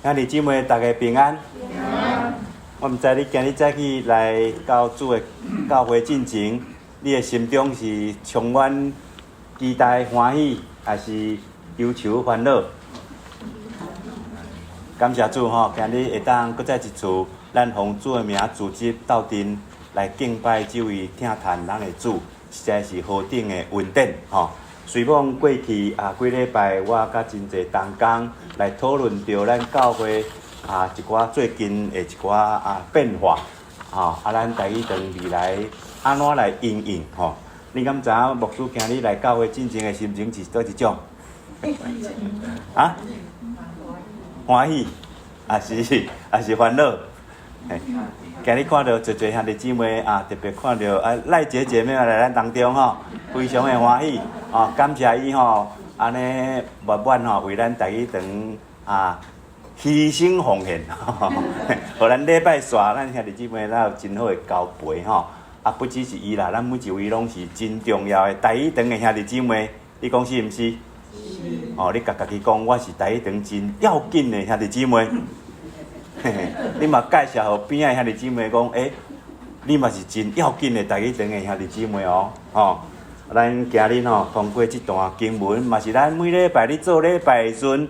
兄弟姊妹，大家平安。我毋知你今日早起来到主的教会进前，你的心中是充满期待、欢喜，还是忧愁、烦恼？感谢主吼，今日会当搁再一次，咱奉主的名组织斗阵来敬拜这位听谈人的主，实在是何等的稳定吼。随望过去几礼拜，我甲真侪同工来讨论着咱教会一寡最近的一寡变化咱家己长未来安怎来应用吼？你敢知影牧师今日来教会进前的心情是倒一种？欢喜，还是烦恼？今日看到侪兄弟姊妹特别看到赖姐姐妹来咱当中吼，非常的欢喜感谢伊吼，安尼默默为咱家己长牺牲奉献互咱礼拜煞，咱兄弟姊妹咱有真好的交陪吼不只是伊啦，咱每一位拢是真重要的家己长的兄弟姊妹，你讲是毋是？你家己讲，我是家己长真要紧的兄弟姊妹。你嘛介绍互边仔兄弟姊妹讲，你嘛是真要紧的家己长的兄弟姊妹咱今日通过这段经文，嘛是咱每礼拜咧做礼拜的时阵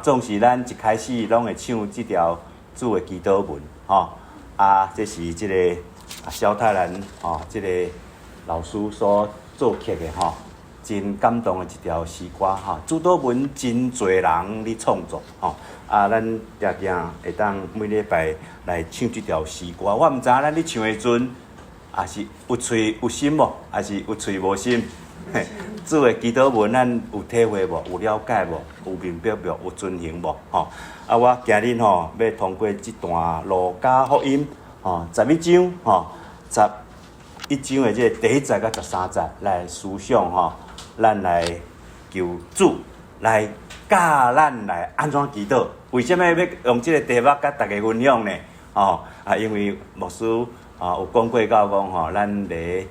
总是咱一开始拢会唱这条主的祈祷文这是这个萧泰兰这个老师所做曲的真感动的一条诗歌主祷文真侪人咧创作咱定定会当每礼拜来唱这条诗歌。我毋知影咱咧唱的时阵是有喙有心无，还是有喙无心？主的祈祷文咱有体会无？有了解无？有明白无？有遵行无？我今日要通过这段路加福音11章11章的这第1节到13节来思想咱来求主来教咱来安怎祈祷。为什么要用这个题目甲大家分享呢？因为牧师有讲过讲咱伫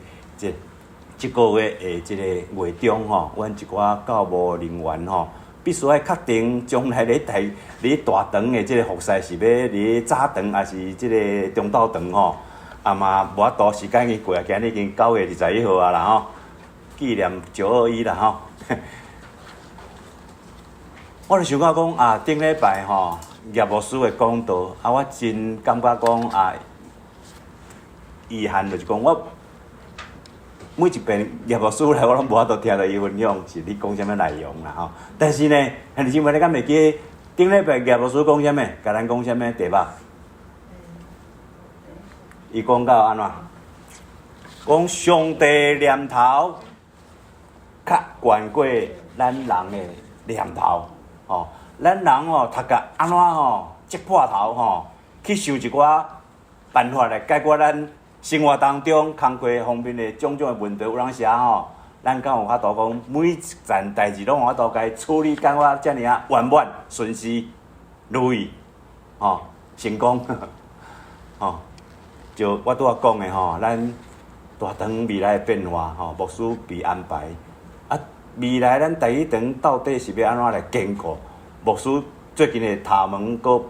这个月的这个月中阮一寡教务人员必须要确定将来咧大堂的这个服侍是要伫早堂还是这个中昼堂嘛无法度时间已经过今日已经9月21号啦纪念921啦我就想到讲顶礼拜叶牧师的讲道我真感觉讲遗憾就是讲我每一遍叶牧师来我拢无法度听到伊分享是你讲啥物内容啦但是呢兄弟姊妹你敢会记顶礼拜叶牧师讲啥物？甲咱讲啥物题目？伊讲到安怎？讲上帝念头较悬过咱人的念头咱人读甲安怎折破头去想一寡办法来解决咱生活当中工课方面的种种的问题。有当时咱敢有法度讲每一件代志拢有法度甲伊处理感觉遮尔圆满顺遂如意成功就我拄仔讲的咱大堂未来的变化牧师被安排未来咱第一堂到底是要安怎来坚固？牧师最近的头毛阁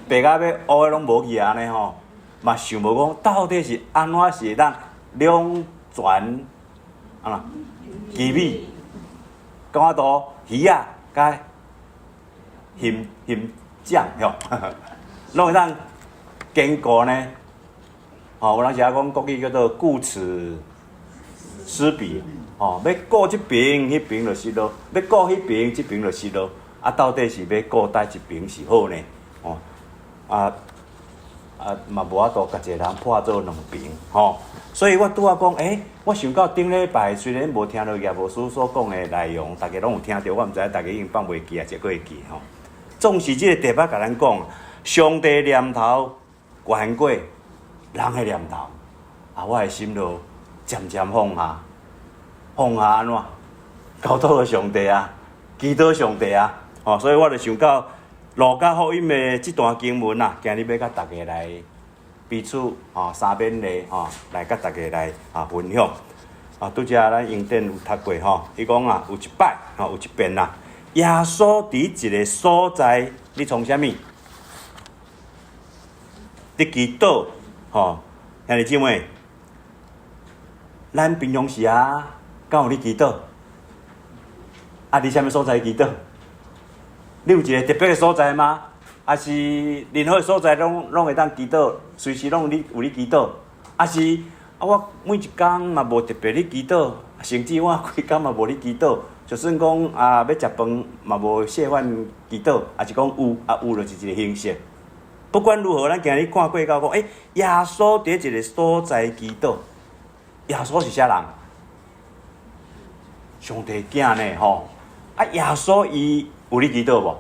白甲要乌的拢无去安尼嘛想无讲到底是安怎是会当两全其美，感觉到鱼甲咸酱拢会当坚固呢有当时讲国语叫做顾此失彼要顾这边，迄边就失落；要顾迄边，这边就失落。到底是要顾哪一边是好呢？嘛无法度甲一个人破做两边所以我拄仔讲，我想到顶礼拜虽然无听到叶牧师所讲的内容，大家拢有听到，我毋知大家已经放袂记啊，一个会记总是这个题目甲咱讲，上帝念头悬过人的念头我的心就渐渐放下安怎？交托上帝祈祷上帝所以我就想到路加福音的这段经文今日要甲大家来彼此三面礼来甲大家来分享拄则咱英典有读过伊讲有一摆有一遍耶稣伫一个所在，你从啥物？伫祈祷，吼，兄弟姊妹，咱平常时啊，敢有咧祈祷？啊，伫啥物所在祈祷？你有一个特别的所在吗？还是任何所在拢会当祈祷，随时拢有咧祈祷？还是我每一工嘛无特别咧祈祷，甚至我规工嘛无咧祈祷，就算讲要食饭嘛无细饭祈祷，还是讲有就是一个形式。不管如何，咱今日看过到讲，耶稣伫一个所在祈祷。耶稣是啥人？上帝囝呢？吼！耶稣伊有咧祈祷无？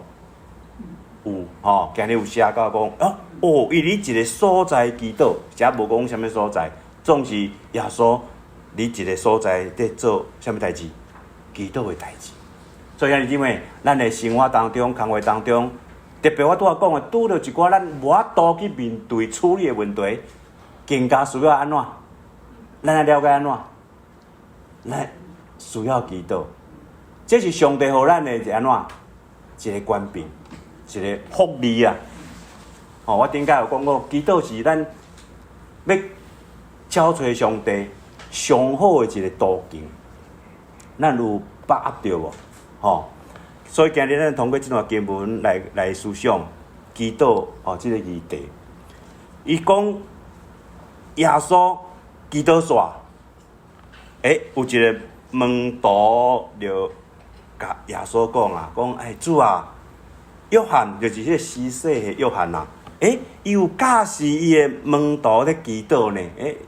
有吼，今日有写到讲，伊伫一个所在祈祷，遮无讲啥物所在，总是耶稣伫一个所在伫做啥物代志？祈祷的代志。所以兄弟姊妹，咱的生活当中、工作当中，特别我拄仔讲的，拄着一寡咱无法度去面对处理的问题，更加需要安怎？咱来了解安怎？咱需要祈祷，这是上帝予咱的是安怎？一个权柄。一个福利啊！我顶下有讲过，祈祷是咱要找找上帝上好的一个途径。咱有把握着无？所以今日咱通过这段经文来思想祈祷这个议题。伊讲耶稣祈祷煞，有一个门徒就甲耶稣讲啊，讲主啊。约翰就是迄个施洗的约翰啊，伊有教示伊的门徒咧祈祷呢。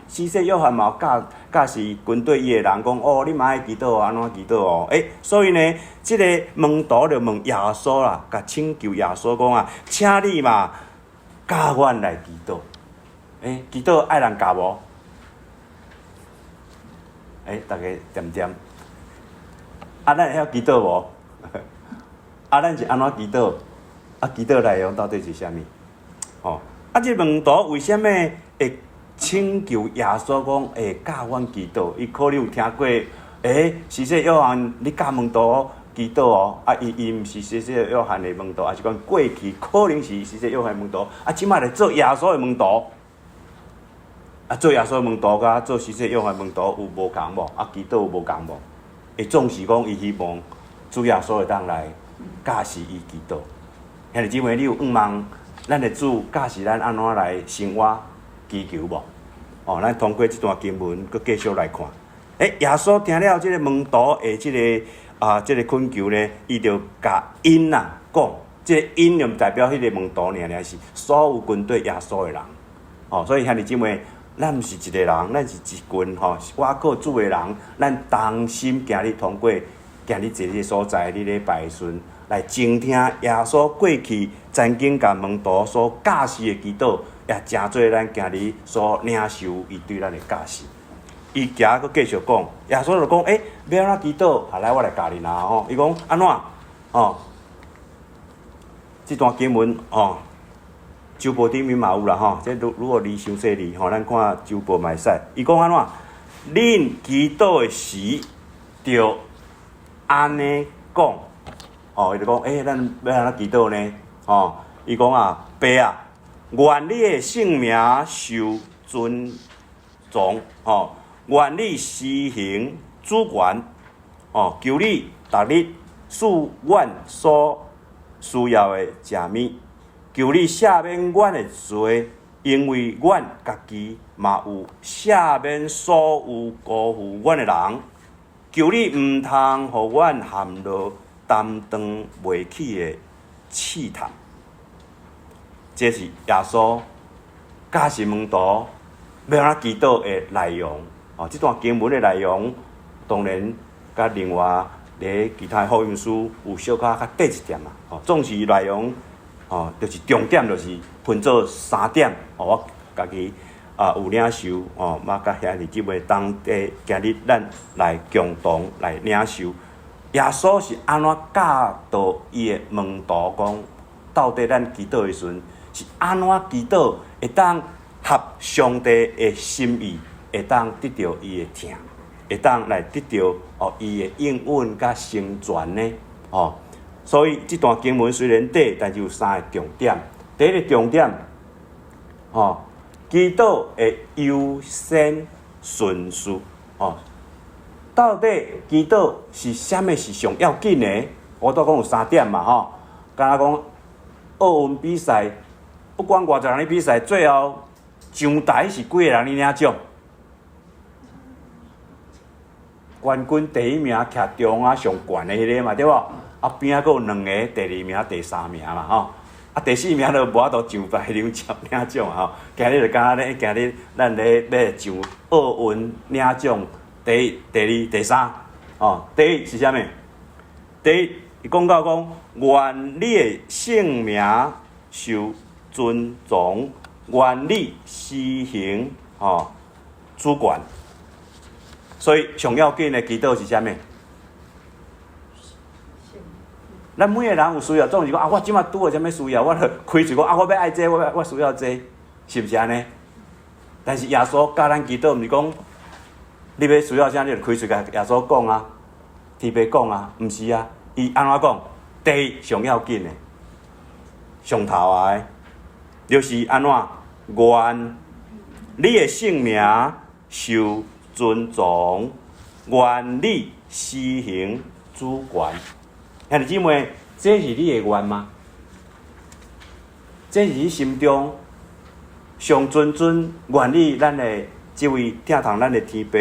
施洗约翰嘛有教示军队伊的人讲，你嘛爱祈祷安怎祈祷哦？所以呢，即个门徒就问耶稣啦，甲请求耶稣讲啊，请你嘛教阮来祈祷。祈祷爱人教无？大家点点。咱会晓祈祷无？咱是安怎祈祷？祈祷内容到底是啥物？这门徒为什么会请求耶稣讲教阮祈祷？伊可能有听过，施洗约翰你教门徒祈祷哦，伊毋是施洗约翰的门徒，还是讲过去可能是施洗约翰的门徒，即摆来做耶稣的门徒，做耶稣的门徒甲做施洗约翰的门徒有无共无？祈祷有无共无？总是讲伊希望主耶稣会当来教示伊祈祷。兄弟姊妹，你有望咱的主教示咱安怎来生活祈求无？咱通过这段经文，佮继续来看。耶稣听了这个门徒的这个恳求呢，伊就甲因讲，这个因就代表迄个门徒尔，是所有军队耶稣的人。所以兄弟姊妹，咱毋是一个人，咱是一群我靠主的人，咱同心行日通过，行日这个所在，你礼拜顺。来倾听耶稣过去曾经甲门徒所教示的祈祷，也真做咱今日所领受伊对咱的教示。伊行佮继续讲，耶稣就讲，要安怎祈祷？来，我来教你啦吼。伊讲安怎？这段经文周报顶面嘛有啦吼。这如果离伤细离咱看周报嘛会使。伊讲安怎？恁祈祷的时，就安尼讲。伊就讲，咱要安怎祈祷呢？伊讲啊，爸啊，愿你的性命受尊重，愿你施行主权，求你逐日赐阮所需要的食物，求你赦免阮的罪，因为阮家己嘛有赦免所有辜负阮的人，求你毋通互阮陷落担当袂起的试探，这是耶稣教示门徒要安怎祈祷的内容。这段经文的内容，当然甲另外咧其他福音书有小可较短一点嘛。总是内容就是重点，就是分做3点。我家己有领受嘛，甲兄弟姊妹当地今日咱来共同来领受。耶稣是安怎教导伊的门徒讲，到底咱祈祷的时阵是安怎祈祷会当合上帝的心意，会当得到伊的听，会当来得到伊的应允甲成全呢？所以这段经文虽然短，但是有3个重点。第一个重点，祈祷的优先顺序，到底祈祷是啥物是上要紧的？我都讲有3点嘛，敢若讲奥运比赛，不管偌侪人咧比赛，最后上台是几个人咧领奖？冠军第1名徛中上悬的迄个嘛，对无？边仔佫有2个，第2名、第3名嘛，第4名就无法度上台领奖今日就敢若咧，今日咱咧要上奥运领奖第1、第2、第3，第1是啥物？第1，伊讲到讲，愿你的性命受尊重，愿你施行主权。所以上要紧的祈祷是啥物？咱每个人有需要，总是讲我即马拄到啥物需要，我著开嘴讲我要爱这，我需要这，是毋是安尼？但是耶稣教咱祈祷，毋是讲你要需要啥，你著开嘴甲耶稣讲啊，天父讲啊，毋是啊，伊安怎讲？第一上要紧的，上头的，就是安怎？愿你的性命受尊重，愿你施行主权。兄弟姊妹，这是你的愿吗？这是你心中上尊愿意咱的这位听从咱的天父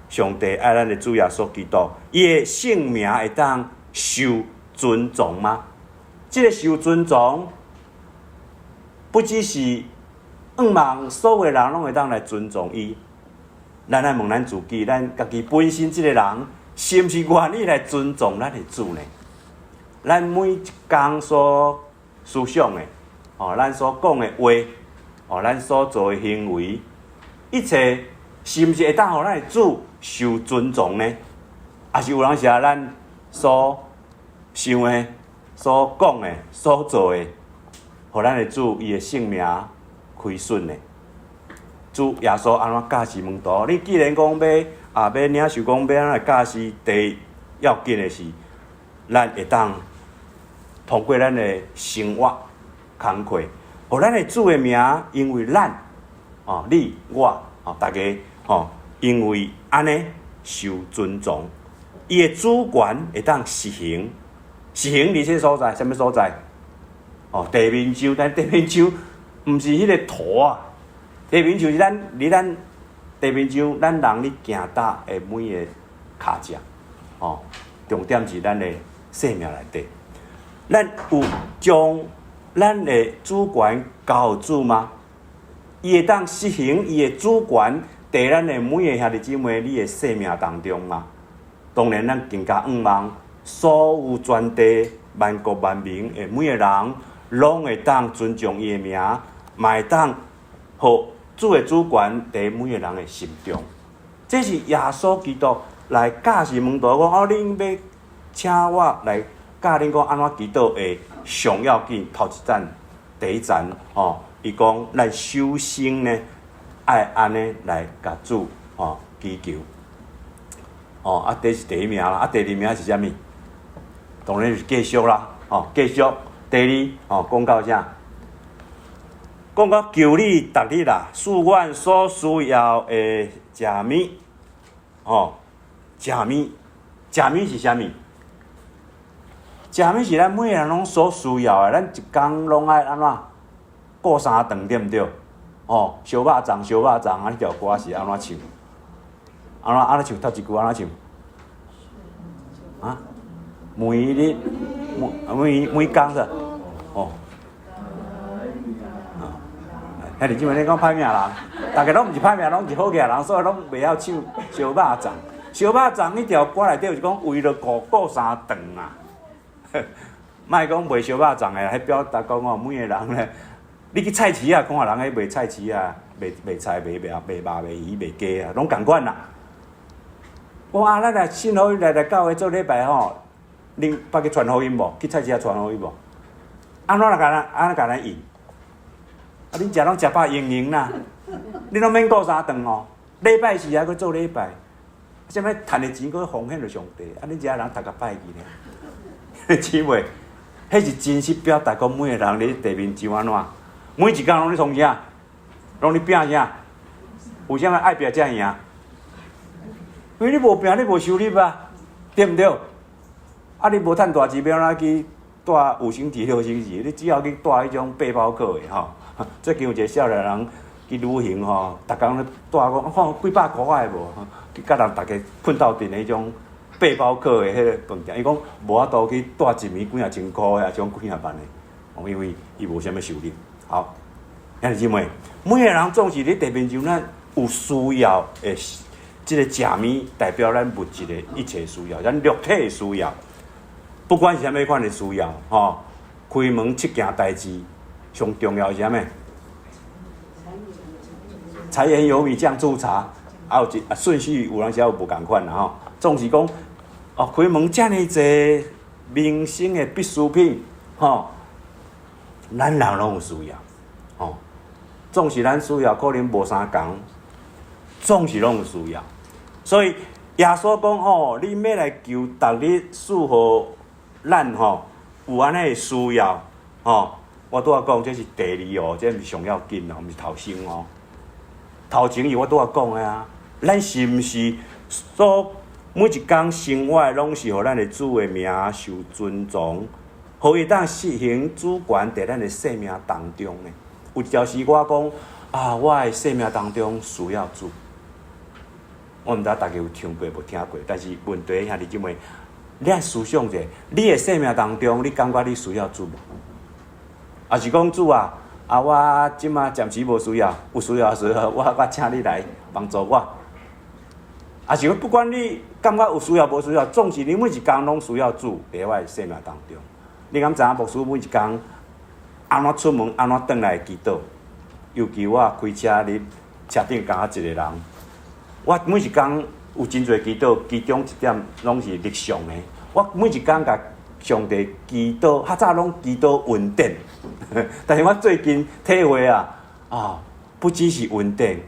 上帝爱咱的主耶稣基督，伊的性命会当受尊重吗？这个受尊重，不只是望所有人拢会当来尊重伊，咱来问咱自己，咱家己本身这个人，是毋是愿意来尊重咱的主呢？咱每一工所思想的，咱所讲的话，咱所做的行为，一切是毋是会当互咱的主受尊重呢？还是有人是咱所想的、所讲的、所做的，互咱的主伊的性命亏损呢？主耶稣安怎教示门徒？你既然讲要领受讲要安怎来教示，第一要紧的是，咱会当通过咱的生活工课，互咱的主的名，因为咱你我大家因为安尼受尊重，伊的主权会当实行。实行伫这所在，什么所在？地面上，但地面上毋是迄个土啊，地面上是离咱地面上，咱人咧行踏的每个脚趾，重点是咱的生命内底。咱有将咱的主权交予主吗？伊会当实行伊的主权，在咱的每个兄弟姊妹你的生命当中吗？当然，咱更加望所有全地万国万民的每个人，拢会当尊重伊的名，嘛会当互主的主权在每个人的心中。这是耶稣基督来教示门徒讲：恁要请我来教恁讲安怎祈祷的上要紧头一站、第一站伊讲咱修心呢，爱安尼来甲主祈求。这是第1名啦，第2名是啥物？当然是继续啦，继续。第2，讲到啥？讲到求你逐日啦，赐阮所需要的食物，食物是啥物？食物是咱每个人拢所需要的，咱一工拢爱安怎过3顿，对毋对？烧肉粽，迄条歌是安怎唱？安怎唱？头一句安怎唱？每工的，兄弟姊妹，你讲歹命人，大家拢毋是歹命，拢是好嘅人，所以拢袂晓唱烧肉粽。烧肉粽迄条歌内底就是讲为了过3顿啊。莫讲卖烧肉粽的，迄表达讲每个人咧，你去菜市啊，看人迄卖菜市啊，卖菜、卖肉、卖鱼、卖鸡啊，拢共款啦。我咱来信好来教会做礼拜恁捌去传福音无？去菜市啊传福音无？安怎甲咱应？恁食拢食饱盈盈啦，恁拢免过3顿礼拜时还佫做礼拜，啥物趁的钱佫奉献给上帝，恁遮人大家拜去呢？姊妹，迄是真实表达讲每个人咧地面上安怎，每一工拢咧创啥，拢咧拼啥？有啥物爱拼才赢？因为你无拼，你无收入啊，对毋对？啊，你无趁大钱，要安怎去住5星级、6星级？你只要去住迄种背包客的吼。最近有一个少年人去旅行吼，逐工咧住讲看几百箍块无，去甲人逐个困斗阵的迄种背包客的迄个饭店，伊讲无法度去住一暝几啊千箍的，种几啊万的，因为伊无啥物收入。好，兄弟姊妹，每个人总是咧地面上咱有需要的，即个食物代表咱物质的一切需要，咱肉体的需要。不管是啥物款的需要，吼，开门7件代志，上重要是啥物？柴盐油米酱醋茶，有一顺序有人时有无共款啦吼。总是讲，开门遮尔济民生的必需品，吼，咱人拢有需要，吼。总是咱需要，可能无相共，总是拢有需要。所以耶稣讲吼，你要来求逐日赐予咱吼有安尼的需要，吼。我拄仔讲这是第二哦，这毋是上要紧哦，毋是头先哦。头前是我拄仔讲的啊，咱是毋是所每一工生活拢是互咱的主的名受尊重，互伊当实行主权伫咱的生命当中呢？有一条时我讲我的生命当中需要主。我毋知大家有听过无听过，但是问题兄弟姊妹，你爱思想者，你的生命当中，你感觉你需要主无？也是讲主我即马暂时无需要，有需要的时候，我请你来帮助我。也是不管你感觉有需要无需要，总是你每一工拢需要主伫我的生命当中。你敢知影牧师每一工安怎出门，安怎转来祈祷？尤其我开车伫车顶加一个人，我每一工有真侪祈祷，其中一点拢是日常的。我每一工甲上帝祈祷，较早拢祈祷稳定，但是我最近体会不只是稳定，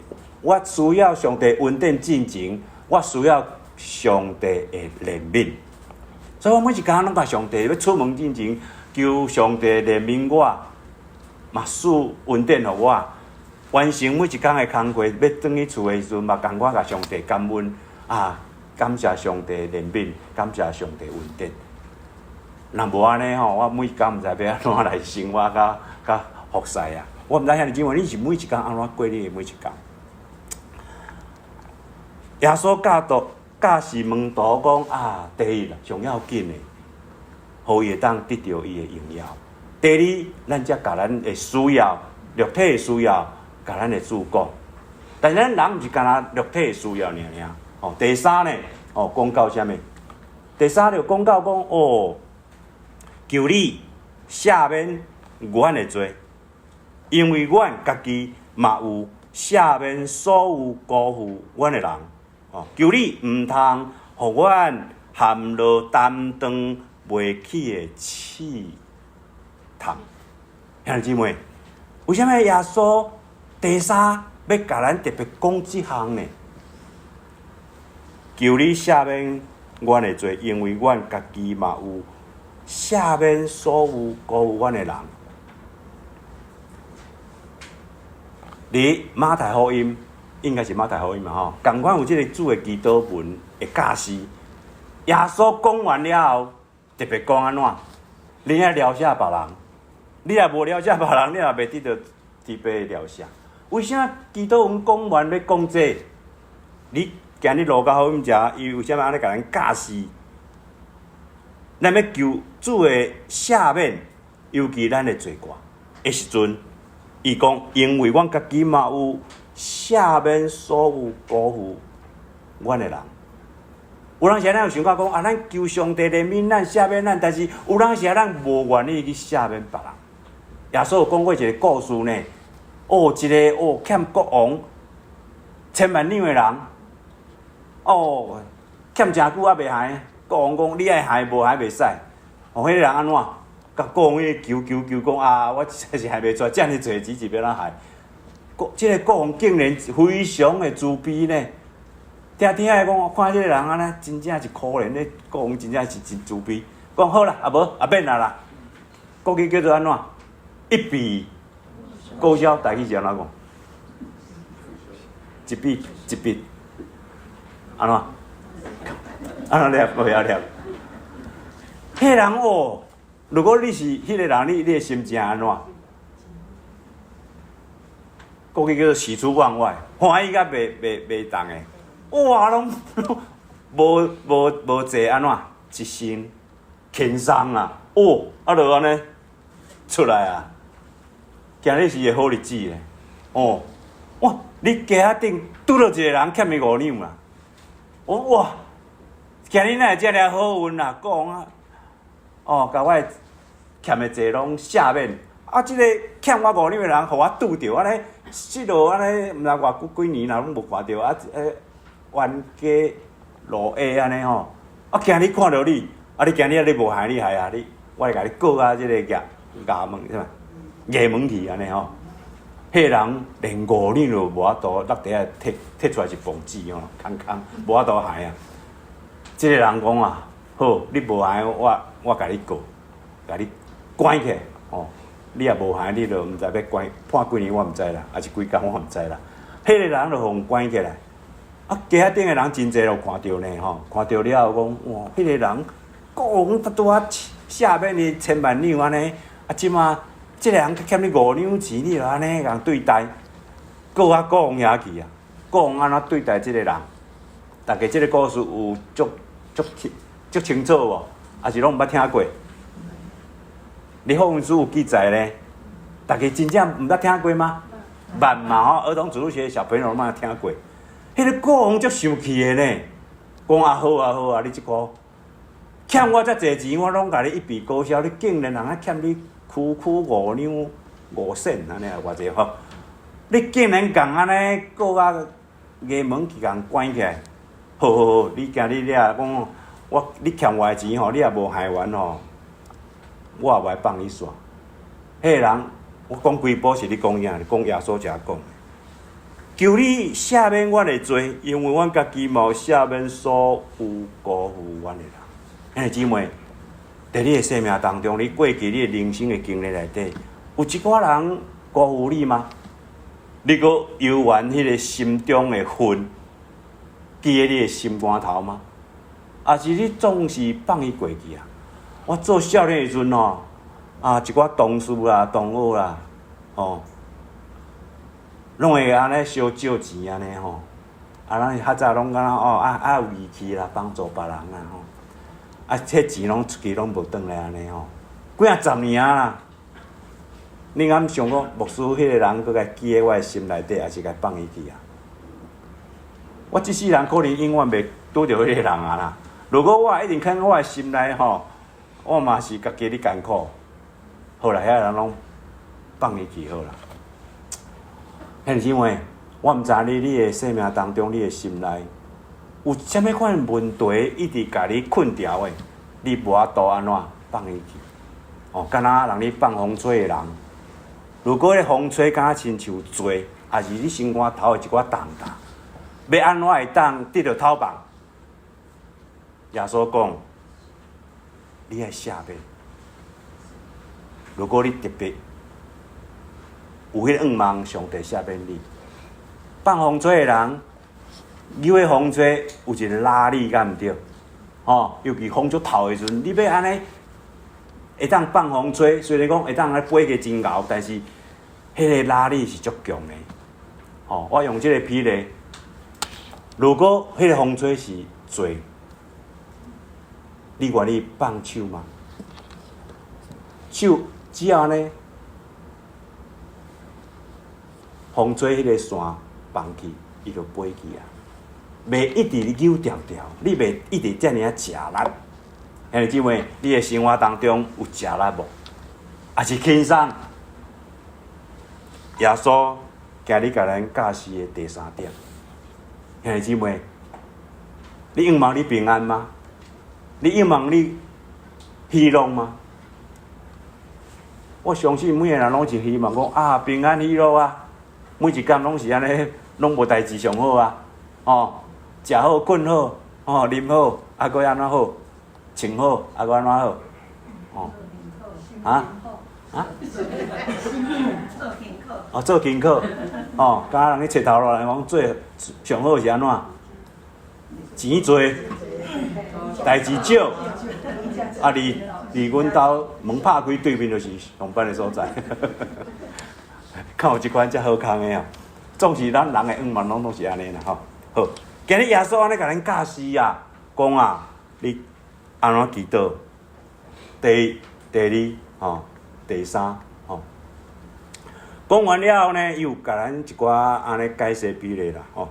我需要上帝稳定进前，我需要上帝的怜悯。所以我每一工拢甲上帝要出门进前，求上帝怜悯我，嘛使稳定互我，完成每一工的工作。要转去厝的时阵，嘛共我甲上帝感恩感谢上帝怜悯，感谢上帝稳定。若无安尼吼，我每工毋知要安怎来生活甲服侍啊！我毋知兄弟姊妹，你是每一工安怎过你的每一工？耶稣教示门徒讲第一上要紧的，互伊会当得到伊的荣耀。第二，咱才甲咱的需要、肉体的需要，甲咱的主讲。但是咱人毋是干那肉体的需要尔。第三呢，讲到啥物？第三就讲到讲求你赦免阮的罪，因为阮家己嘛有赦免所有辜负阮的人。求你毋通互阮陷落担当袂起的试探。兄弟姊妹，为什么耶稣第三要甲咱特别讲即项呢？求你赦免阮的罪，因为阮家己嘛有赦免所有辜负阮的人。伫马太福音，应该是马太福音嘛吼，同款有即个主的祈祷文的教示。耶稣讲完了后，特别讲安怎？你爱了解别人，你若无了解别人，你也袂得到特别的了解。为啥祈祷文讲完要讲这？你今日路到福音遮，伊为啥物安尼甲咱教示？咱要求主的赦免，尤其咱的罪过的时阵，伊讲，因为阮家己嘛有赦免所有辜负阮的人。有人时咱有想到讲咱求上帝怜悯咱、赦免咱，但是有人时咱无愿意去赦免别人。耶稣有讲过一个故事呢，一个欠国王1000万两的人，欠真久也袂还。国王讲：你爱还无还袂使。迄个人安怎？甲国王迄求讲我实在是还袂出来，遮尔济钱是要哪还？即个国王竟然非常的慈悲呢。听的讲，看即个人安尼，真正是可怜。那国王真正是真慈悲。讲好啦，啊无啊免啦。国语叫做安怎？一笔勾销，台语是安怎讲？一笔一笔，安怎？安怎念？无晓念。迄人哦，如果你是迄个人，你的心情安怎？国语叫做喜出望外，欢喜甲袂动诶。哇，拢无坐安怎？一身轻松啊！哦，啊，就安尼出来啊！今日是个好日子咧。哦，哇！你家仔顶拄到一个人欠你5两啦。哦哇！今日哪会遮尔好运啊？讲啊，哦，甲我欠的债拢赦免。啊，即个欠我5两的人，互我拄着安尼，即落安尼，毋知偌几年啦，拢无看着啊！冤家路下安尼吼。啊，今日看到你，啊，你今日你无害你害啊！你，我来甲你告啊！即个衙门是嘛？衙门去安尼吼。迄人连5两都无法度，落地下摕出来一봉纸吼，空无法度害啊！即个人讲啊，好，你无害我甲你告，甲你关起来吼。你也无害，你就毋知要关判几年，我毋知啦，还是几工我毋知啦。迄个人就互关起来。啊，家顶的人真侪就看到呢吼，看到了后讲，哇，迄个人讲拄啊下面的千万两安尼，啊，即马。即个人欠你5两钱，你就安尼共对待，告啊告往遐去啊！告往安怎对待即个人？大家即个故事有足清楚无？还是拢毋捌听过？你福音书有记载咧？大家真正毋捌听过吗？捌嘛吼！儿童主日学小朋友拢捌听过。迄个告往足生气的呢，讲啊好啊好啊！你即个欠我遮济钱，我拢甲你一笔勾销，你竟然人啊欠你。区5两5仙，安尼啊，偌济吼！你竟然共安尼告啊衙门去共关起来，好，你今日了讲你欠我的钱吼，你也无还完吼，我也袂放你煞。迄个人，我讲规部是你讲啥？讲耶稣才讲，求你赦免我的罪，因为阮家己无赦免所有辜负阮的人。兄弟姊妹。在你的生命当中，你过去你的人生的经历内底，有一寡人辜负你吗？你阁犹原迄个心中的恨，记在你的心肝头吗？还是你总是放伊过去啊？我做少年时阵吼，一寡同事啦、同学啦，拢会安尼小借钱安尼吼，咱较早拢敢若有义气啦，帮助别人啦吼。迄钱拢出去拢无转来安尼吼，几10年啦。你敢想讲牧师迄个人搁甲记喺我的心内底，还是甲放伊去啊？我即世人可能永远袂拄着迄个人啊啦。如果我一定看我的心内吼，我嘛是家己咧艰苦。好啦，遐个人拢放伊去好啦。兄弟姊妹，我毋知你的生命当中，你的心内。有啥物款问题一直甲你困住的，你无法度安怎放伊去？敢若人你放风吹的人，如果迄风吹敢若亲像水，还是你心肝头的一寡重担，要安怎会当得到透放？耶稣讲，你爱赦免。如果你特别有迄个愿望，上帝赦免你，放风吹的人。有迄风吹有一个拉力，敢毋对？尤其风足透的时阵，你要安尼会当放风吹，虽然讲会当安尼飞个真高，但是迄个拉力是足强的。我用这个比例，如果迄个风吹是水，你愿意放手吗？手只要安尼，风吹迄个线放去，伊就飞去啊。袂一直扭条条，你袂一直遮尔啊食力。兄弟姊妹，你的生活当中有食力无？还是轻松？耶稣今日甲咱教示的第3点，兄弟姊妹，你希望你平安吗？你希望你喜乐吗？我相信每个人拢是希望讲平安喜乐啊，每一工拢是安尼，拢无代志上好啊，食好、困好，啉好，还佫安怎好？穿好，啊，搁安怎好？哦，啊？啊？哦，做功课，哦，敢人去佚头落来讲做上好是安怎？钱多，代志少，啊，离阮兜门拍开对面就是上班的所在，看有即款遮好康的哦。总是咱人的愿望拢是安尼啦吼。好，今日耶稣安尼甲咱教示啊，讲啊，你安怎祈祷？第一、第二、吼，第三，吼。讲完了后呢，又甲咱一寡安尼解释比例啦，吼。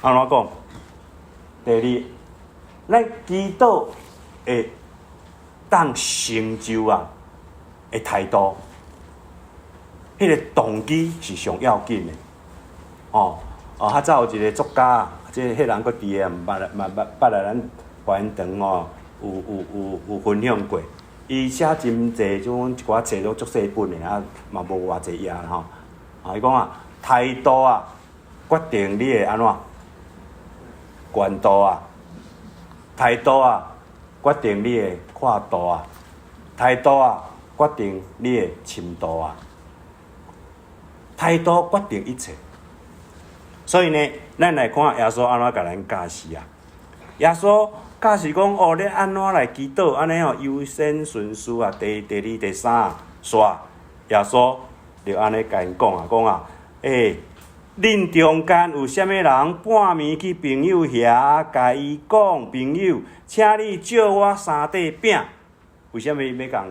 安怎讲？第二，咱祈祷会当成就啊的态度，迄个动机是上要紧的。哦，较早有一个作家，即迄人佫伫个，捌来咱怀恩堂哦，有分享过。伊写真济种一寡册都足细本的，啊嘛无偌济页啦吼。伊讲啊，态度啊，决定你的安怎？悬度啊，态度啊，决定你的宽度啊，态度啊，决定你的深度啊，态度决定一切。所以呢，咱来看耶稣安怎甲咱教示啊。耶稣教示讲，哦，你安怎来祈祷？安尼哦，优先顺序啊，第二、第三煞，耶稣就安尼甲因讲啊，恁中间有啥物人半暝去朋友遐，甲伊讲，朋友，请你借我3块饼。为什么要讲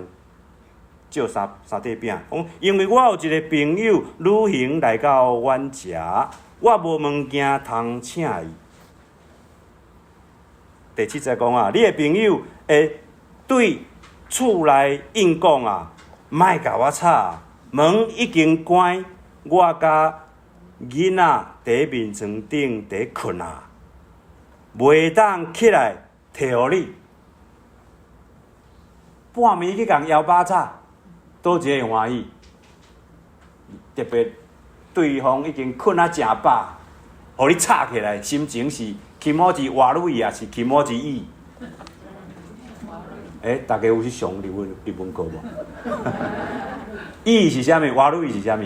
借三块饼？讲，因为我有一个朋友旅行来到阮遮，我无物件通请伊。第7节讲啊，你的朋友会对厝内应讲啊，莫甲我吵，门已经关，我甲囡仔伫面床顶伫困啊，袂当起来摕互你。半暝去共摇把吵，倒一个会欢喜？特别对方已经困啊诚饱，互你吵起来，心情是起毛子活水也是起毛子意。大家有去上日文课无？意是啥物？活水是啥物？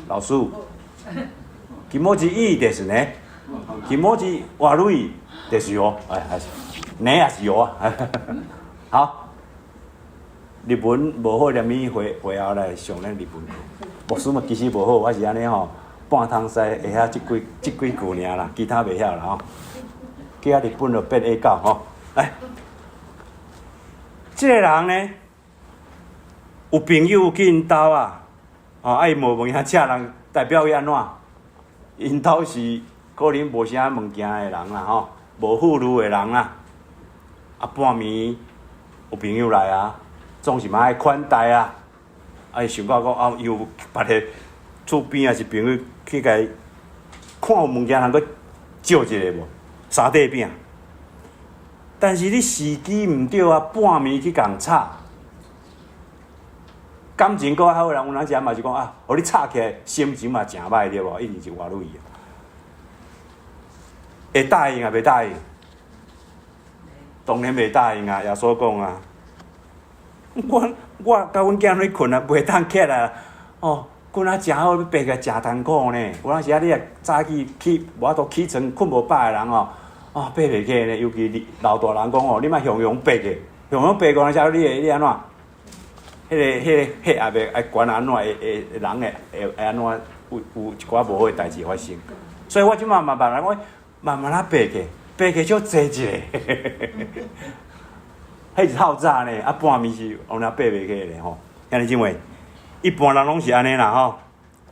老师，起毛子意就是呢，起毛子活水就是哦，还是呢也是哦啊。好，日文无好，连咪回后来上咱日文课。牧师嘛其实无好，我是安尼吼。半通使会晓即几句尔啦，其他袂晓啦吼。去啊日本就变 A 9吼。来，即个人呢，有朋友去因兜啊，伊无问遐请人代表伊安怎？因兜是可能无啥物件的人啦吼，无富裕的人啦。半暝有朋友来啊，总是嘛爱款待啊。伊想到讲又别个厝边也是朋友。去甲伊看有物件通阁借一个无？3块饼。但是你时机毋对啊，半暝去共吵，感情搁较好人，有人食嘛是讲啊，互你吵起来，心情嘛诚歹对无？一定是活水啊。会答应啊？袂答应？当然袂答应啊！耶稣讲啊，我甲阮囝咧困啊，袂当起来啊，哦。困啊，诚好，要爬起来诚痛苦呢。有当时啊，你啊早起无法度起床，困无饱的人哦，爬袂起呢。尤其老大人讲哦，你莫雄雄爬起，雄雄爬过来时候，你安怎？血压袂爱悬安怎？会人会安怎？有一寡无好的代志发生。所以我即马慢慢来，我慢慢啊爬起少坐一下。迄是透早呢，半暝是有哪爬袂起咧吼？兄弟姊妹。一般人拢是安尼啦吼，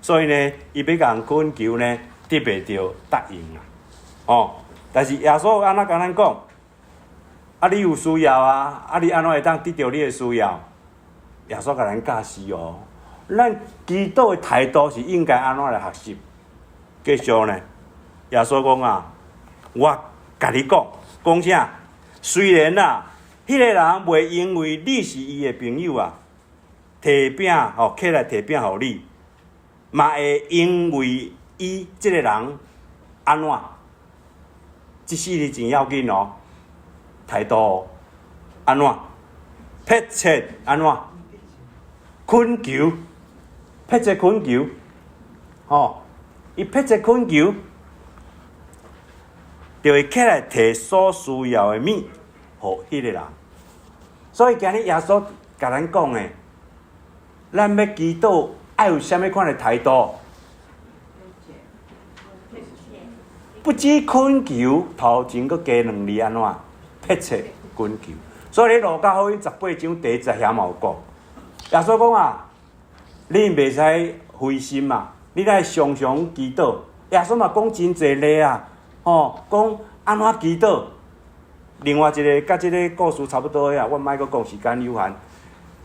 所以呢，伊要甲人恳求呢，得袂着答应啦，哦。但是耶稣安怎甲咱讲？你有需要啊？你安怎会当得到你的需要？耶稣甲咱教示哦，咱祈祷的态度是应该安怎来学习？继续呢，耶稣讲啊，我甲你讲啥？虽然啊，迄个人袂因为你是伊的朋友啊。摕饼起来摕饼互你，嘛会因为伊即个人安怎？即世是真要紧哦。态度安怎？迫切安怎？困求，迫切困求，伊迫切困求，就会起来摕所需要的物，互迄个人。所以今日耶稣甲咱讲的，咱要祈祷，爱有啥物款的态度？不止困求，头前佫加两字安怎？迫切困求。所以咧，路加福音18章第10节嘛有讲，耶稣讲啊，你袂使灰心嘛，你来常常祈祷。耶稣嘛讲真侪例啊，讲安怎祈祷。另外一个甲即个故事差不多呀，我莫佫讲，时间有限。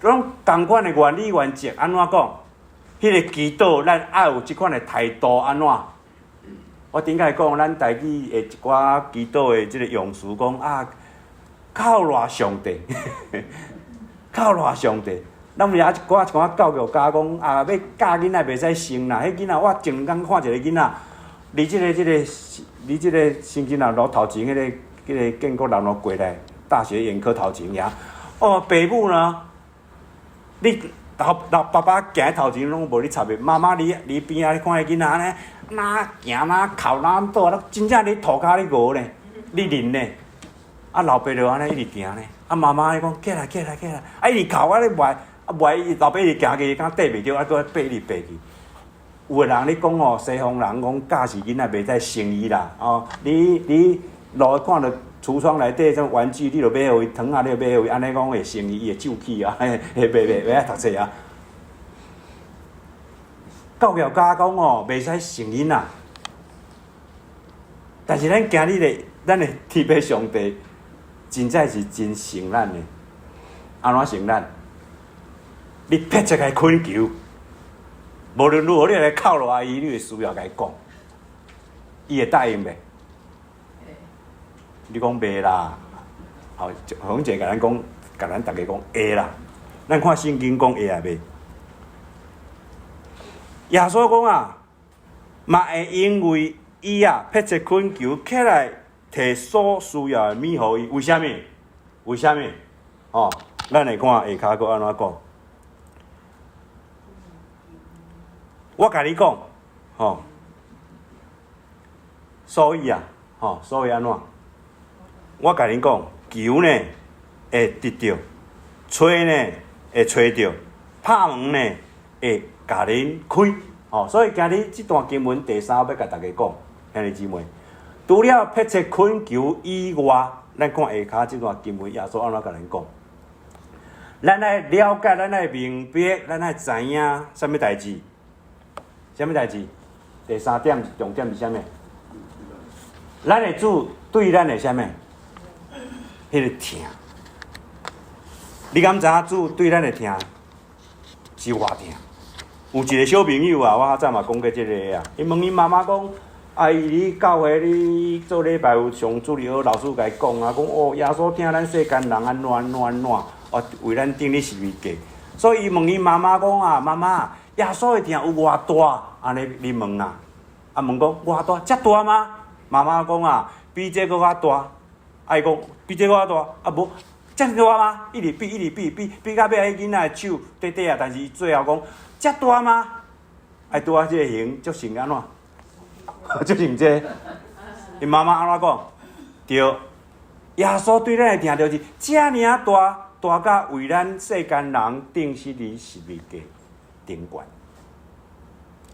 拢同款的原理原则安怎讲？迄个祈祷，咱爱有即款的态度安怎？我顶下讲，咱台语的一寡祈祷的即个用词，讲啊，靠赖上帝，靠赖上帝。咱有一寡教育家讲啊，要教囡仔袂使生啦，迄囡仔我前两工看一个囡仔，离即个新津楼头前迄个建国南路过来，大学眼科头前呀。爸母呢？你爸爸行喺头前拢无你插的，妈妈你边仔你看迄囡仔呢，哪行哪哭哪倒，真正你涂骹咧饿呢，你忍呢？老爸就安尼一直行呢，妈妈咧讲起来，一直哭咧袂，老爸一直行去，敢缀袂着，佫爬去。有个人咧讲西方人讲教是囡仔袂使生伊啦，你路看到橱窗内底种玩具，你就买互伊，糖啊你就买互伊，安尼讲会生伊会皱起啊，袂爱读册啊。教育家讲袂使生囡仔，但是咱今日的咱的天父上帝，真正是真诚咱的。安怎诚咱？你迫切来恳求，无论如何，你来靠落伊，你会需要甲伊讲，伊会答应袂？你讲袂啦，洪姐甲咱讲，甲咱大家讲会啦。咱看圣经讲会啊袂？耶稣讲啊，嘛会因为伊啊迫切恳求起来，摕所需要的物互伊。为虾米？咱来看下骹佫安怎讲？我甲你讲，所以安怎？我甲你讲，求呢会得到，找呢会找到，拍门呢会甲恁开。所以今日这段经文第3要甲大家讲，兄弟姊妹，除了迫切恳求以外，咱看下骹这段经文，耶稣安怎甲咱讲？咱来了解，咱来明白，咱来知影什么代志？什么代志？第3点重点是啥物？咱的主对咱的啥物？迄个疼。你敢知影主对咱的疼是偌疼？有一个小朋友啊，我较早嘛讲过即个啊，伊问伊妈妈讲：“阿姨，你教会你做礼拜有上主理好，老师甲伊讲啊，讲耶稣听咱世间人安怎，为咱顶咧是物价。”所以伊问伊妈妈讲啊，妈妈，耶稣的疼有偌大？安尼你问啊，问讲偌大？遮大吗？妈妈讲啊，比这搁较大。伊讲比这搁较大，无遮大吗？一直比到尾，迄囡仔的手短短啊，但是伊最后讲遮大吗？拄啊，即个形足像安怎？足像这？伊妈妈安怎讲？对，耶稣对咱的疼就是遮尔大，大甲为咱世间人定死伫十字架顶悬。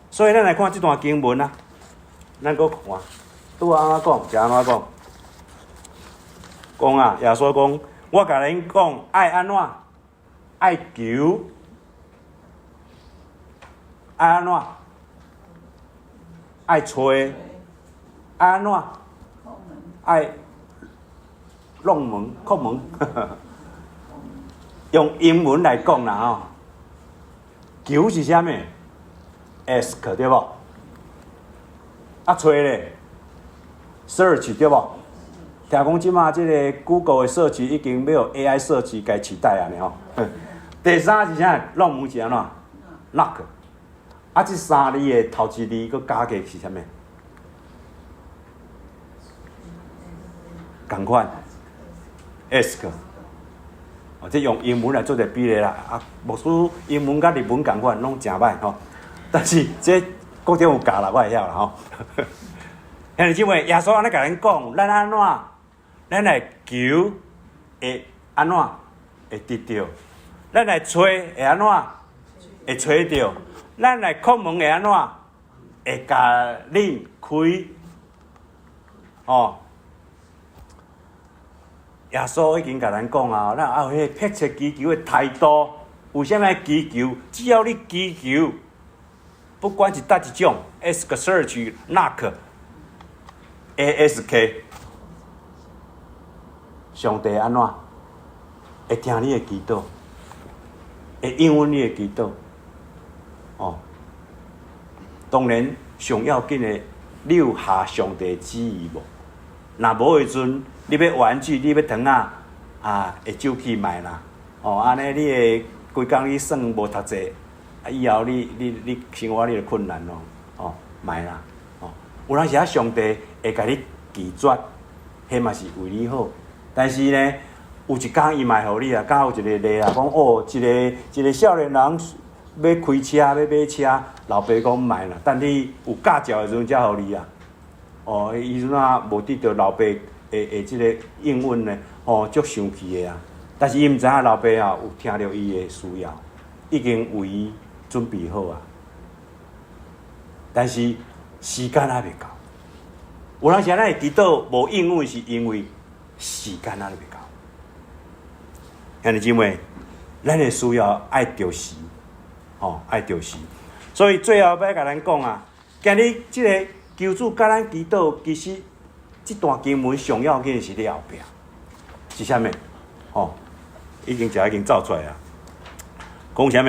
所以咱来看这段经文啊，咱搁看，拄安怎讲，就安怎讲。讲啊，耶稣讲，我甲恁讲，爱安怎？爱求，爱安怎？爱找，爱安怎？爱弄门、叩门。用英文来讲啦，求是啥物 ？ask 对无？找咧 ，search 对无？听讲即马即个 Google 的社区已经要有 AI 社区该取代啊，第3是啥？弄门是安怎 ？knock。这3字的头一字佮加起是啥物？同款， ask。哦，这用英文来做者比例啦。啊，牧师英文甲日文共款，拢真歹吼。但是这各种有教啦，我会晓啦吼。兄弟姊妹，耶稣安尼甲咱讲，咱安怎，咱来求会安怎会得到，咱来找会安怎会找到，咱来叩门会安怎会甲恁开。哦，耶稣已经甲咱讲啊，咱有迄迫切祈求的态度，有啥物祈求？只要你祈求，不管是哪一种 ，ask、search、knock、ask， 上帝安怎会听你的祈祷，会应允你的祈祷。哦，当然上要紧的，你有下上帝旨意无？若无的阵，你要玩具，你要糖会走去卖啦。哦，安尼你会规工你算无读册，以后你生活你就困难咯。哦，卖啦。哦，有当时啊，上帝会甲你拒绝，迄嘛是为你好。但是呢，有一天伊嘛会互你啊，刚有一个例啦，讲哦，一个少年人要开车，要买车，老爸讲卖啦，等你有驾照的时阵才互你啊。哦，伊阵啊无得到老爸的即个应允呢，哦，足生气的啊。但是伊毋知影老爸啊有听到伊的需要，已经为伊准备好啊。但是时间还未到，有当时咱会祈祷无应允，是因为时间还未到。兄弟姊妹，咱的需要爱着时，哦，爱着时。所以最后要甲咱讲啊，今日即个求主甲咱祈祷，其实这段经文上要紧是咧后壁，是啥物？哦，已经走出来啊。讲啥物？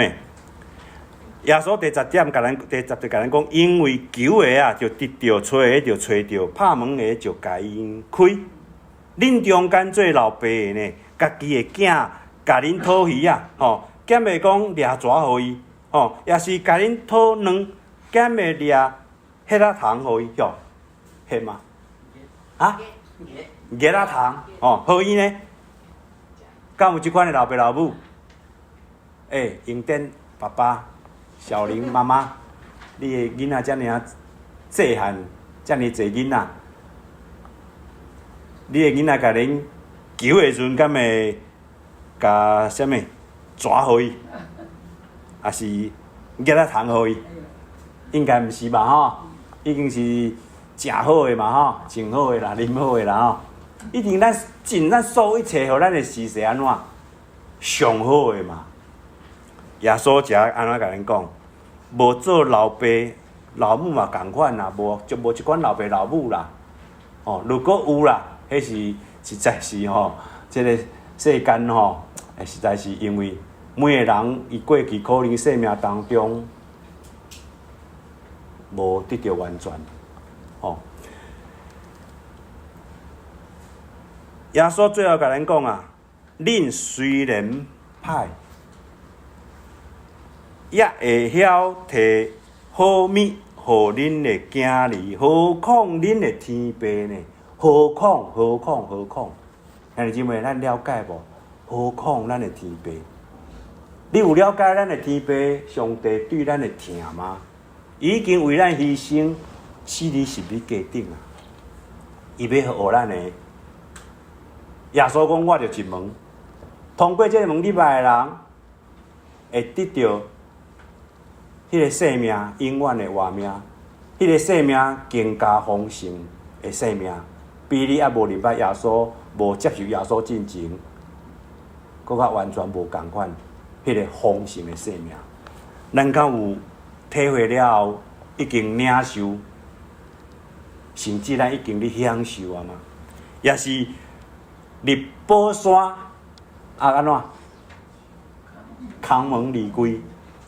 耶稣第10点甲咱讲，因为求的啊就得到，找的就找到，拍门的就甲因开。恁中间做老爸的呢，家己的囝甲恁讨鱼啊，吼，减袂讲掠蛇互伊，吼，也是甲恁讨卵，减袂掠迄仔虫互伊，哟，迄吗？啊？叶仔虫，哦，互伊呢？敢有即款的老爸老母？永典爸爸、小玲妈妈，你的囡仔遮尔细汉，遮尔侪囡仔，你的囡仔甲恁求的时阵，敢会甲啥物蛇互伊，还是叶仔虫互伊？应该毋是吧？吼，已经是食好的嘛，吼，穿好的啦，啉好的啦，吼，一定咱尽咱所有一切，互咱的时势安怎上好的嘛。耶稣则安怎甲咱讲？无做老爸老母嘛共款啦，无即款老爸老母啦。哦，如果有啦，迄是实在是吼，即个世间吼，实在是因为每个人伊过去可能生命当中无得到完全。哦，耶稣最后甲咱讲啊，恁虽然歹，也会晓摕好物互恁的囝儿，何况恁的天父呢？何况，兄弟姊妹，咱了解无？何况咱的天父？你有了解咱的天父上帝对咱的疼吗？已经为咱牺牲死里十字架顶啊！伊要互咱的。耶稣讲：我就一门，通过这个门礼拜的人，会得到迄个生命永远的活命，迄个生命更加丰盛的生命，比你还无明白耶稣、无接受耶稣进前，搁较完全无共款，迄个丰盛的生命。咱敢有体会了后，已经领受，甚至咱已经咧享受啊嘛？也是入宝山安怎？空门而归。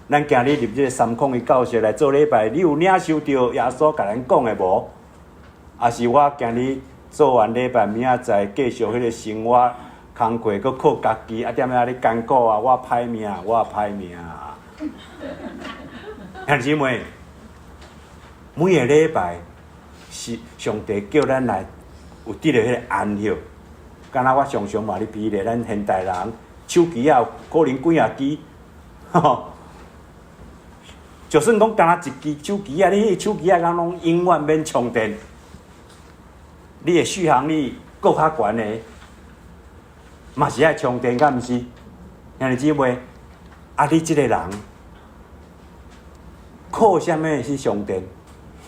咱今日入这个三空的教室来做礼拜，你有领受到耶稣甲咱讲的无？还是我今日做完礼拜，明仔载继续迄个生活工课，搁靠家己啊？踮遐咧艰苦啊！我歹命，兄弟姊妹，每个礼拜是上帝叫咱来有得到迄个安息，敢若我常常嘛咧比咧，咱现代人手机啊可能几啊支，吼。就算讲敢若一支手机啊，你迄手机啊，敢拢永远免充电，你的续航力够较悬的，嘛是爱充电，敢毋是？兄弟姊妹，啊，你即个人靠啥物去充电？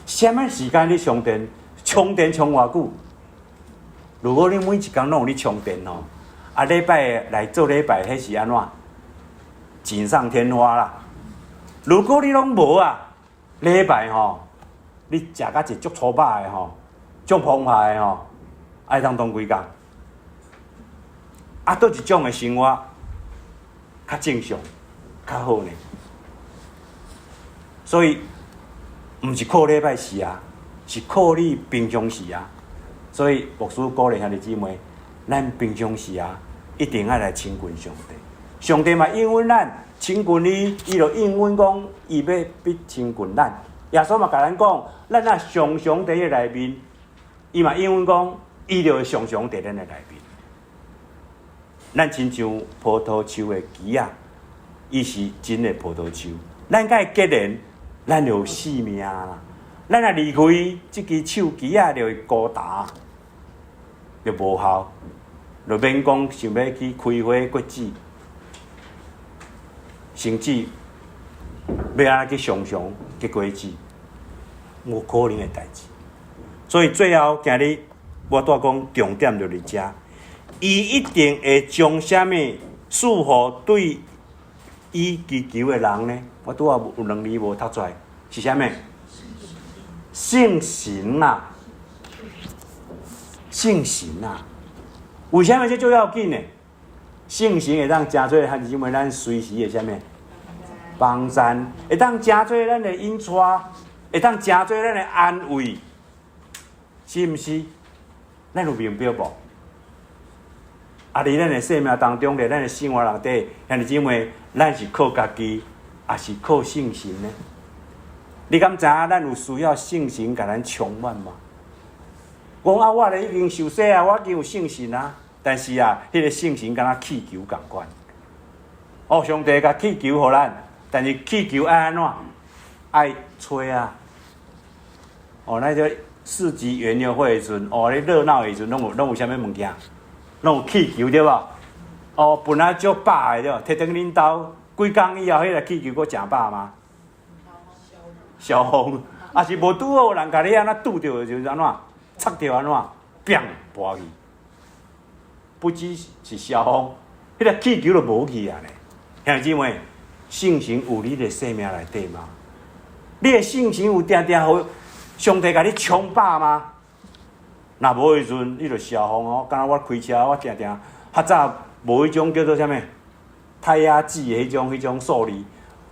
啥物时间你充电？充电充偌久？如果你每一工拢有咧充电吼，啊，礼拜来做礼拜，迄是安怎？锦上添花啦。如果你拢无啊，礼拜吼，你食甲一足粗饱的吼，足澎湃的吼，爱当当几工？啊，倒一种的生活较正常、较好呢。所以，毋是靠礼拜时啊，是靠你平常时啊。所以牧师鼓励兄弟姊妹，咱平常时啊，一定要来亲近上帝。上帝嘛应允咱。亲近你，伊就应允讲，伊要必亲近咱。耶稣嘛甲咱讲，咱若常常伫伊内面，伊嘛应允讲，伊就会常常伫咱的内面。咱亲像葡萄树的枝啊，伊是真的葡萄树。咱甲伊结连，咱就有生命啦。咱若离开即支树枝啊，就会孤单，就无效，就免讲想要去开花结籽。甚至要安怎去常常结果子，无可能的代志。所以最后今日我拄讲重点就伫遮，伊一定会将啥物束缚对伊祈求的人呢？我拄仔有两字无读出来，是啥物？信心啊！信心啊！为啥物这最要紧呢？信心会当真做，还是因为咱随时会啥物？帮咱会当真做咱的引带，会当真做咱的安慰，是毋是？咱有明白无？啊！伫咱的生命当中，伫咱的生活内底，兄弟姊妹，咱是靠家己，还是靠信心呢？你敢知影咱有需要信心甲咱充满吗？讲啊，我咧已经受洗啊，我已经有信心啊。但是啊，迄个信心敢若气球共款。哦，上帝甲气球互咱，但是气球爱安怎？爱吹啊！哦，那个市集园游会的时阵，哦，咧热闹的时阵，拢有啥物物件？拢有气球对无？哦，本来足饱的对无？摕等恁兜几工以后，迄个气球佫诚饱吗？消风，啊是无拄好有人甲你安怎拄着就是安怎？插着安怎？砰破去。不只是消风，迄个气球就无去啊咧。兄弟姊妹，信心有你的生命内底吗？你的信心有定定互上帝甲你充饱吗？若无的时阵，你就消风哦。敢若我开车，我定定较早无迄种叫做啥物胎压计的迄种数字，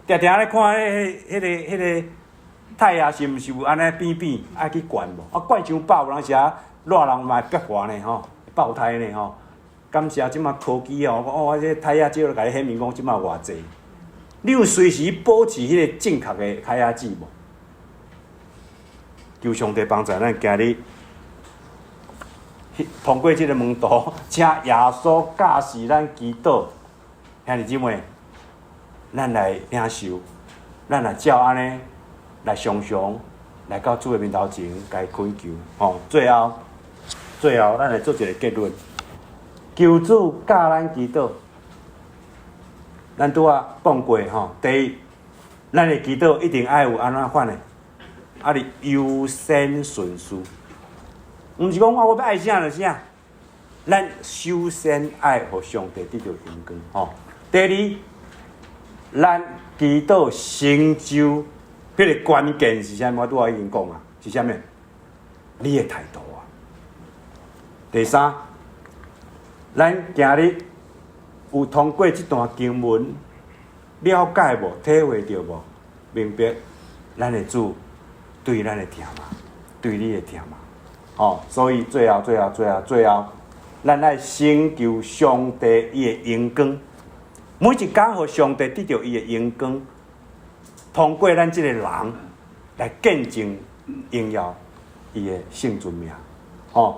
定定咧看迄个胎压是毋是有安尼变变，爱去管无？啊，怪伤饱，有当时啊，热人嘛会憋寒呢吼，爆胎呢吼。感谢即马科技哦，我这胎压计就甲你显明讲即马偌济。你有随时保持迄个正确的胎压计无？求上帝帮助咱今日通过即个门徒，请耶稣教示咱祈祷。兄弟姊妹，咱来领受，咱来照安尼来常常来到主的面头前，该恳求。哦，最后，咱来做一个结论。求主教咱祈祷，咱拄仔讲过吼。第一，咱的祈祷一定爱有安怎款的，啊，你优先顺序，毋是讲我要爱啥就啥，咱首先爱互上帝得到荣光吼。第二，咱祈祷成就，迄个关键是啥物？我拄仔已经讲啊，是啥物？你的态度啊。第三。咱今日有通过这段经文了解无？体会到无？明白咱的主对咱的疼嘛，对你的疼嘛。哦，所以最后，咱来寻求上帝伊的荣光，每一天互上帝得到伊的荣光，通过咱这个人来见证荣耀伊的圣尊名。哦。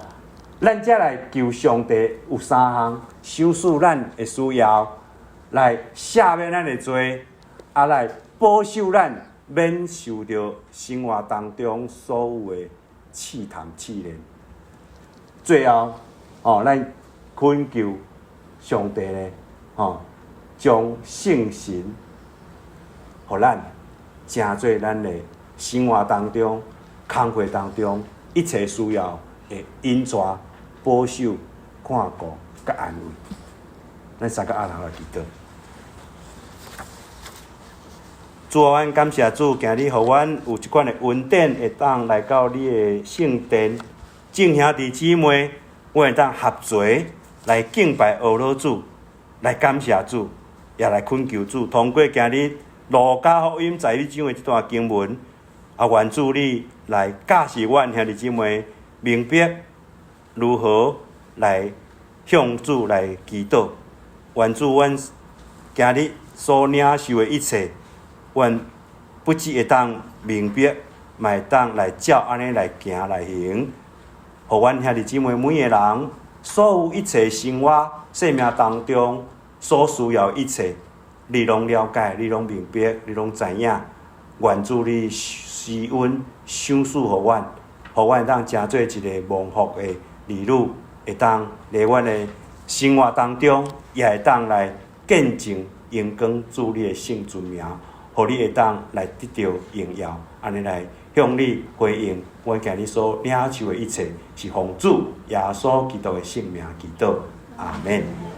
咱才来求上帝有三项，赏赐咱的需要，来赦免咱的罪，来保守咱免受到生活当中所有的试探试炼。最后，咱恳求上帝呢，将圣神，互咱成做咱的生活当中、工课当中一切需要的引带、保守、看顾、甲安慰。咱三个阿人来祈祷。主啊，阮感谢主，今日互阮有一款的恩典，会当来到你的圣殿，众兄弟姊妹，阮会当合作来敬拜俄罗主，来感谢主，也来恳求主。通过今日路加福音在你讲的这段经文，愿主你来教示阮兄弟姊妹明白如何来向主来祈祷。愿主阮今日所领受的一切，阮不只会当明白，嘛会当来照安尼来行来行，互阮兄弟姊妹每个人所有一切生活生命当中所需要一切，你拢了解，你拢明白，你拢知影。愿主你施恩赏赐互阮，互阮会当成做一个蒙福的儿女，会当在阮的生活当中，也会当来见证荣光主你的圣尊名，互你会当来得到荣耀，安尼来向你回应。阮今日所领受的一切，是奉主耶稣基督的圣名祈祷，阿门。